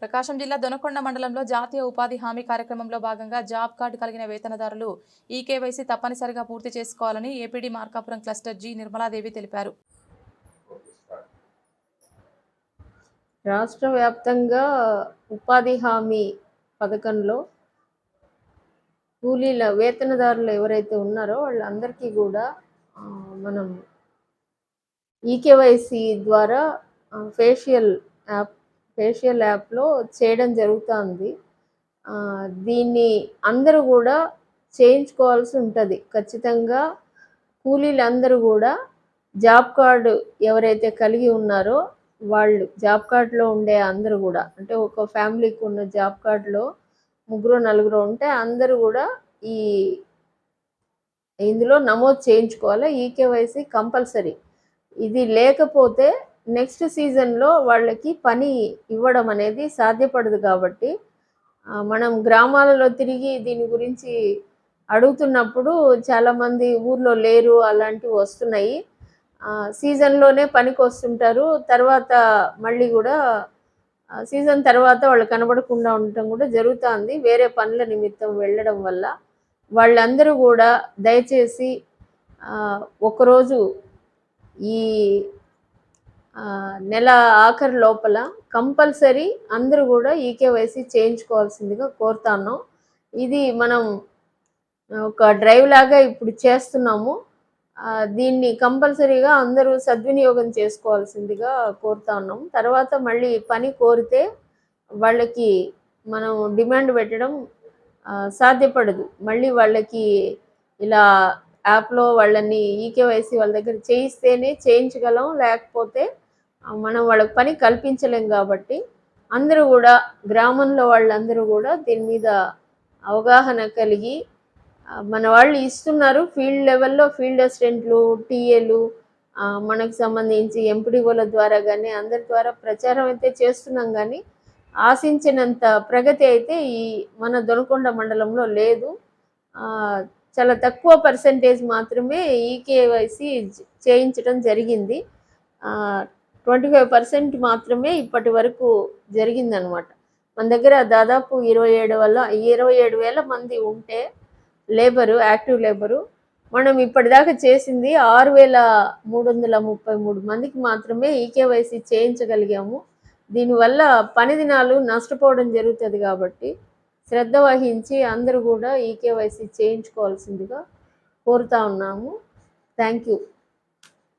ప్రకాశం జిల్లా దొనకొండ మండలంలో జాతీయ ఉపాధి హామీ కార్యక్రమంలో భాగంగా జాబ్ కార్డు కలిగిన వేతనదారులు ఈకేవైసీ తప్పనిసరిగా పూర్తి చేసుకోవాలని APD Markapuram cluster G Nirmala Devi తెలిపారు. రాష్ట్ర వ్యాప్తంగా ఉపాధి హామీ పథకంలో కూలీల వేతనదారులు ఎవరైతే ఉన్నారో వాళ్ళందరికీ కూడా మనం ఈకేవైసీ ద్వారా ఫేషియల్ యాప్లో చేయడం జరుగుతుంది. దీన్ని అందరూ కూడా చేయించుకోవాల్సి ఉంటుంది. ఖచ్చితంగా కూలీలందరూ కూడా జాబ్ కార్డు ఎవరైతే కలిగి ఉన్నారో వాళ్ళు జాబ్ కార్డులో ఉండే అందరూ కూడా, అంటే ఒక ఫ్యామిలీకి ఉన్న జాబ్ కార్డులో 3-4 ఉంటే అందరూ కూడా ఇందులో నమోదు చేయించుకోవాలి. EKYC compulsory. ఇది లేకపోతే నెక్స్ట్ సీజన్లో వాళ్ళకి పని ఇవ్వడం అనేది సాధ్యపడదు. కాబట్టి మనం గ్రామాలలో తిరిగి దీని గురించి అడుగుతున్నప్పుడు చాలామంది ఊర్లో లేరు అలాంటివి వస్తున్నాయి. సీజన్లోనే పనికి వస్తుంటారు. తర్వాత మళ్ళీ కూడా సీజన్ తర్వాత వాళ్ళు కనబడకుండా ఉండటం కూడా జరుగుతుంది. వేరే పనుల నిమిత్తం వెళ్ళడం వల్ల వాళ్ళందరూ కూడా దయచేసి ఒకరోజు ఈ నెల ఆఖరి లోపల కంపల్సరీ అందరూ కూడా ఈకేవైసీ చేయించుకోవాల్సిందిగా కోరుతున్నాం. ఇది మనం ఒక డ్రైవ్ లాగా ఇప్పుడు చేస్తున్నాము. దీన్ని కంపల్సరీగా అందరూ సద్వినియోగం చేసుకోవాల్సిందిగా కోరుతా ఉన్నాం. తర్వాత మళ్ళీ పని కోరితే వాళ్ళకి మనం డిమాండ్ పెట్టడం సాధ్యపడదు. మళ్ళీ వాళ్ళకి ఇలా యాప్లో వాళ్ళని ఈకేవైసీ వాళ్ళ దగ్గర చేయిస్తేనే చేయించగలం, లేకపోతే మనం వాళ్ళకి పని కల్పించలేం. కాబట్టి అందరూ కూడా గ్రామంలో వాళ్ళందరూ కూడా దీని మీద అవగాహన కలిగి, మన వాళ్ళు ఇస్తున్నారు ఫీల్డ్ లెవెల్లో, ఫీల్డ్ అసిస్టెంట్లు, టీఏలు, మనకు సంబంధించి ఎంపీడీఓల ద్వారా కానీ అందరి ద్వారా ప్రచారం అయితే చేస్తున్నాం. కానీ ఆశించినంత ప్రగతి అయితే మన దొనకొండ మండలంలో లేదు. చాలా తక్కువ పర్సెంటేజ్ మాత్రమే ఈకేవైసీ చేయించడం జరిగింది. 25% మాత్రమే ఇప్పటి వరకు జరిగిందనమాట. మన దగ్గర దాదాపు 27,000 మంది ఉంటే యాక్టివ్ లేబరు, మనం ఇప్పటిదాకా చేసింది 6,333 మందికి మాత్రమే ఈకేవైసీ చేయించగలిగాము. దీనివల్ల పని దినాలు నష్టపోవడం జరుగుతుంది. కాబట్టి శ్రద్ధ వహించి అందరూ కూడా ఈకేవైసీ చేయించుకోవాల్సిందిగా కోరుతా ఉన్నాము. Thank you.